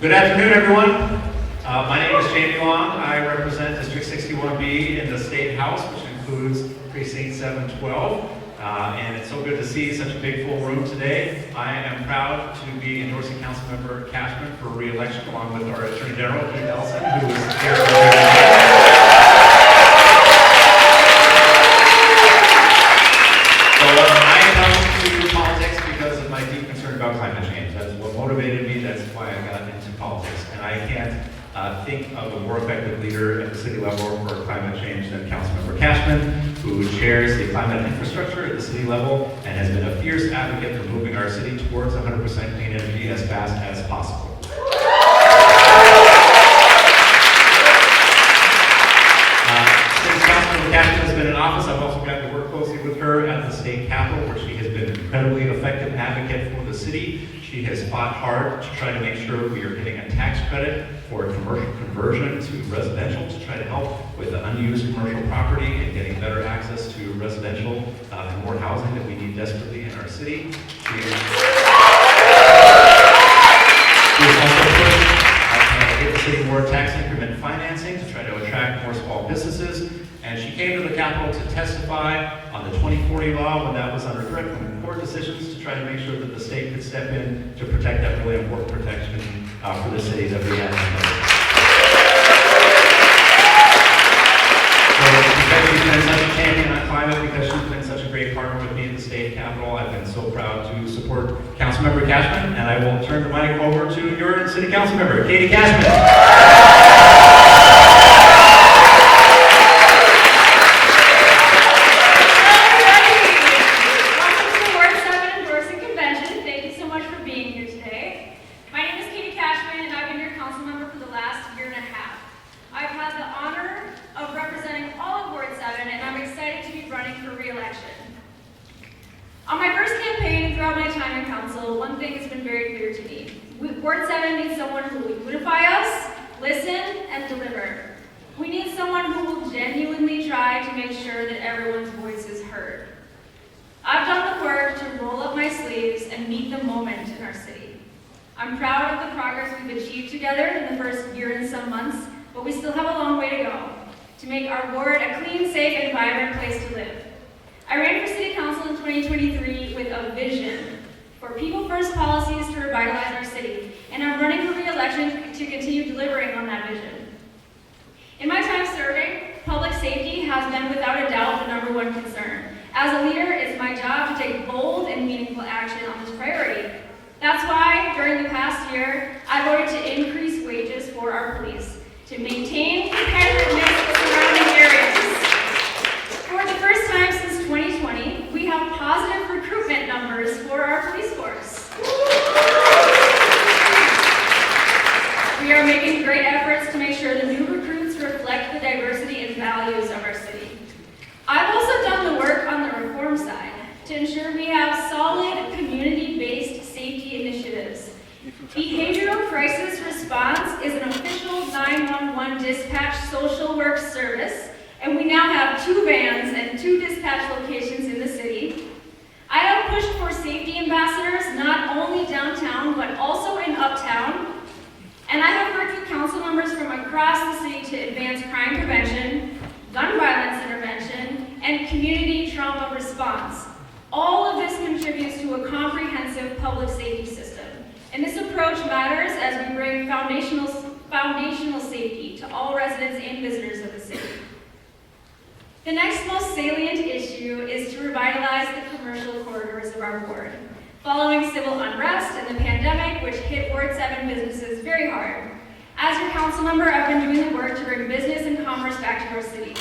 Good afternoon, everyone. My name is Jamie Long. I represent District 61B in the State House, which includes Precinct 712. And it's so good to see such a big full room today. I am proud to be endorsing Councilmember Cashman for re-election, along with our Attorney General, Keith Ellison, who is here today. I come to politics because of my deep concern about climate change. That's what motivated me. That's why I got into politics. And I can't think of a more effective leader at the city level for climate change than Councilmember Cashman, who chairs the climate infrastructure at the city level and has been a fierce advocate for moving our city towards 100% clean energy as fast as possible. Since Councilmember Cashman has been in office, I've also gotten to work closely with her at the state capitol, where she has been an incredibly effective advocate for the city. She has fought hard to try to make sure we are getting a tax credit for commercial conversion to residential to try to help with the unused commercial property and getting better access to residential and more housing that we need desperately in our city. She has also pushed to give the city more tax increment financing to try to attract more small businesses. And she came to the Capitol to testify on the 2040 law when that was under threat from court decisions to try to make sure that the state could step in to protect that really important protection for the city that we have. So because she's been such a champion on climate, because she's been such a great partner with me at the state Capitol, I've been so proud to support Councilmember Cashman, and I will turn the mic over to your city council member, Katie Cashman. On my first campaign and throughout my time in council, one thing has been very clear to me. Ward 7 needs someone who will unify us, listen, and deliver. We need someone who will genuinely try to make sure that everyone's voice is heard. I've done the work to roll up my sleeves and meet the moment in our city. I'm proud of the progress we've achieved together in the first year and some months, but we still have a long way to go to make our ward a clean, safe, and vibrant place to live. I ran for City Council in 2023 with a vision for people-first policies to revitalize our city, and I'm running for re-election to continue delivering on that vision. In my time serving, public safety has been without a doubt the number one concern. As a leader, it's my job to take bold and meaningful action on this priority. That's why, during the past year, I voted to increase wages for our police, to maintain competitiveness with surrounding areas. For the first time since 2020, we have positive recruitment numbers for our police force. We are making great efforts to make sure the new recruits reflect the diversity and values of our city. I've also done the work on the reform side to ensure we have solid community-based safety initiatives. Behavioral crisis response is an official 911 dispatch social work service, and we now have 2 vans and 2 dispatch locations in the city. I have pushed for safety ambassadors not only downtown, but also in uptown. And I have worked with council members from across the city to advance crime prevention, gun violence intervention, and community trauma response. All of this contributes to a comprehensive public safety system. And this approach matters as we bring foundational safety to all residents and visitors of the city. The next most salient issue is to revitalize the commercial corridors of our ward. Following civil unrest and the pandemic, which hit Ward 7 businesses very hard. As your council member, I've been doing the work to bring business and commerce back to our city.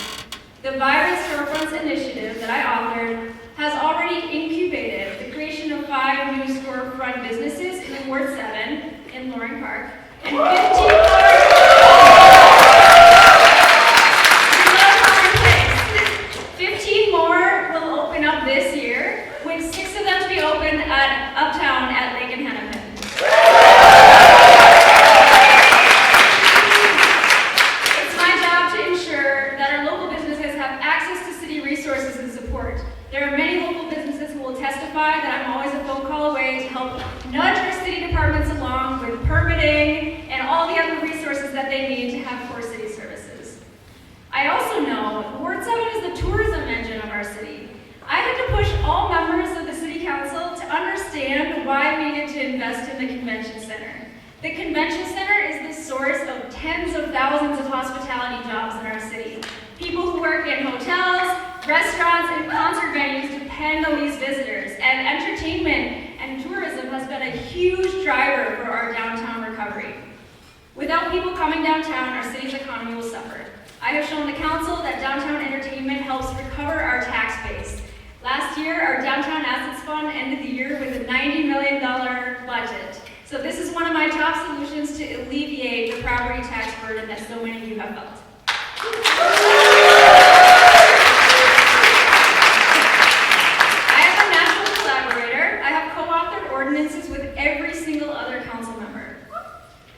The Vibrant Storefronts initiative that I authored has already incubated the creation of 5 new storefront businesses in Ward 7 in Loring Park, and 15 more will open up this year, with 6 of them to be open at Uptown at Lake and Hennepin. It's my job to ensure that our local businesses have access to city resources and support. There are many local businesses who will testify that I'm always a phone call away to help nudge our city departments along with permitting The convention center is the source of tens of thousands of hospitality jobs in our city. People who work in hotels, restaurants, and concert venues depend on these visitors, and entertainment and tourism has been a huge driver for our downtown recovery. Without people coming downtown, our city's economy will suffer. I have shown the council that downtown entertainment helps recover our tax base. Last year, our Downtown Assets Fund ended the year with a $90 million budget. So this is one of my top solutions to alleviate the property tax burden that so many of you have felt. I am a national collaborator. I have co-authored ordinances with every single other council member.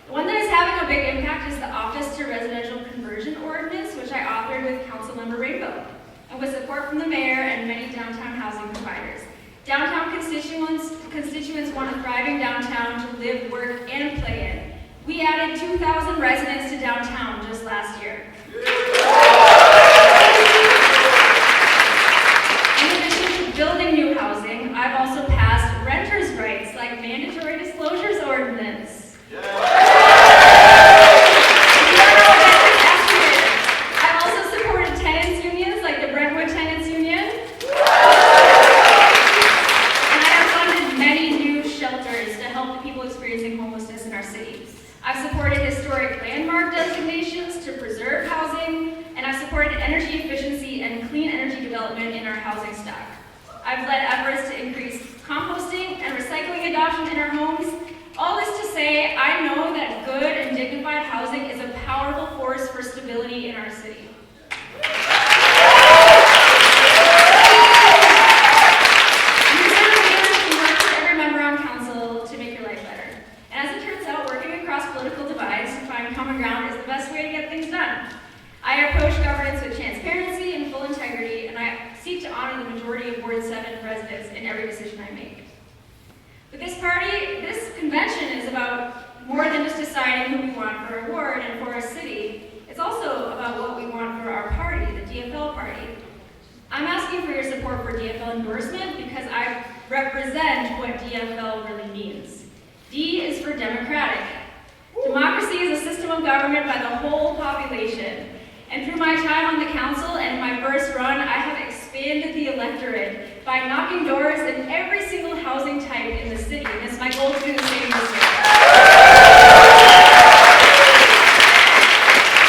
The one that is having a big impact is the Office to Residential Conversion Ordinance, which I authored with Councilmember Rainbow, and with support from the mayor and many downtown housing providers. Downtown constituents want a thriving downtown to live, work, and play in. We added 2,000 residents to downtown just last year. In addition to building new housing, I've also passed renters' rights like mandatory disclosures ordinance. I've also supported tenants unions like the Brentwood Tenants Union. And I have funded many new shelters to help the people experiencing homelessness in our city. I've supported historic landmark designations to preserve housing, and I've supported energy efficiency and clean energy development in our housing stock. I've led efforts to increase composting and recycling adoption in our homes. All this to say, I know that good and dignified housing is a powerful force for stability in our city. I approach governance with transparency and full integrity, and I seek to honor the majority of Ward 7 residents in every decision I make. But this convention is about more than just deciding who we want for our ward and for our city. It's also about what we want for our party, the DFL party. I'm asking for your support for DFL endorsement because I represent what DFL really means. D is for democratic. Democracy is a system of government by the whole population. And through my time on the council and my first run, I have expanded the electorate by knocking doors in every single housing type in the city. And it's my goal to do the same this year.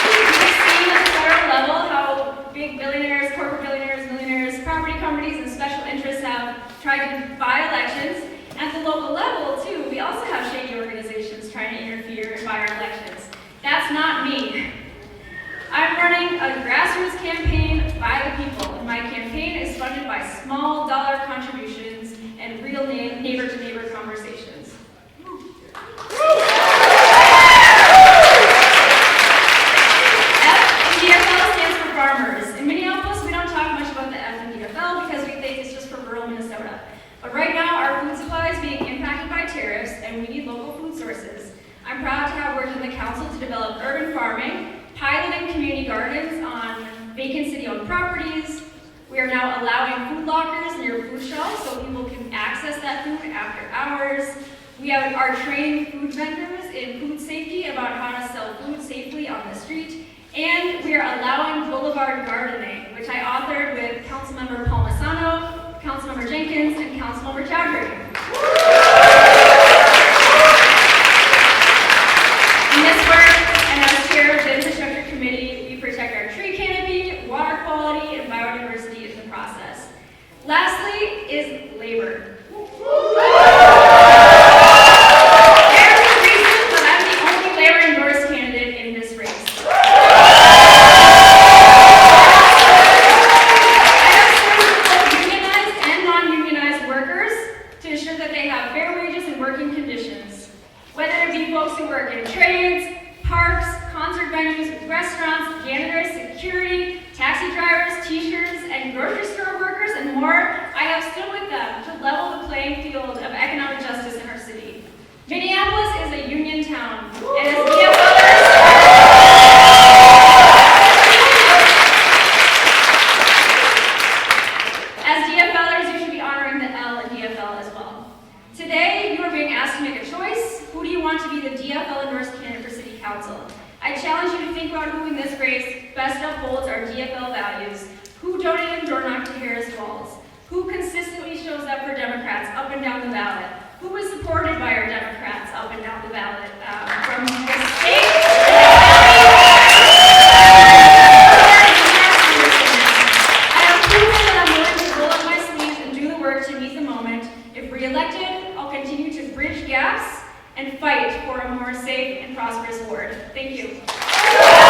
We've seen at the federal level how big billionaires, corporate billionaires, millionaires, property companies, and special interests have tried to buy elections. At the local level, too, we also have shady organizations trying to interfere and buy our elections. That's not me. I'm running a grassroots campaign by the people, and my campaign is funded by small dollar contributions and real neighbor-to-neighbor conversations. F in DFL stands for farmers. In Minneapolis, we don't talk much about the F in DFL because we think it's just for rural Minnesota. But right now, our food supply is being impacted by tariffs, and we need local food sources. I'm proud to have worked with the council to develop urban farming, piloting community gardens on vacant city-owned properties. We are now allowing food lockers near food shelves so people can access that food after hours. We are training food vendors in food safety about how to sell food safely on the street. And we are allowing boulevard gardening, which I authored with Councilmember Palmisano, Councilmember Jenkins, and Councilmember Chowdhury. In this work, and as chair of the infrastructure committee, we protect our tree canopy, water quality, and biodiversity in the process. Lastly is labor. There's a reason that I'm the only labor-endorsed candidate in this race. I have served with both unionized and non-unionized workers to ensure that they have fair wages and working conditions. Whether it be folks who work in trades, parks, concert venues, restaurants, janitors, security, taxi drivers, teachers, and grocery store workers, and more, I have stood with them to level the playing field of economic justice in our city. Minneapolis is a union town, and as DFLers, you should be honoring the L in DFL as well. Today, you are being asked to make a choice. Who do you want to be the DFL council. I challenge you to think about who in this race best upholds our DFL values, who donated door knocked to Harris Falls, who consistently shows up for Democrats up and down the ballot, who is supported by our Democrats up and down the ballot, from the state. I have proven that I'm willing to roll up my sleeves and do the work to meet the moment. If re-elected, I'll continue to bridge gaps and fight for a more safe and prosperous ward. Thank you.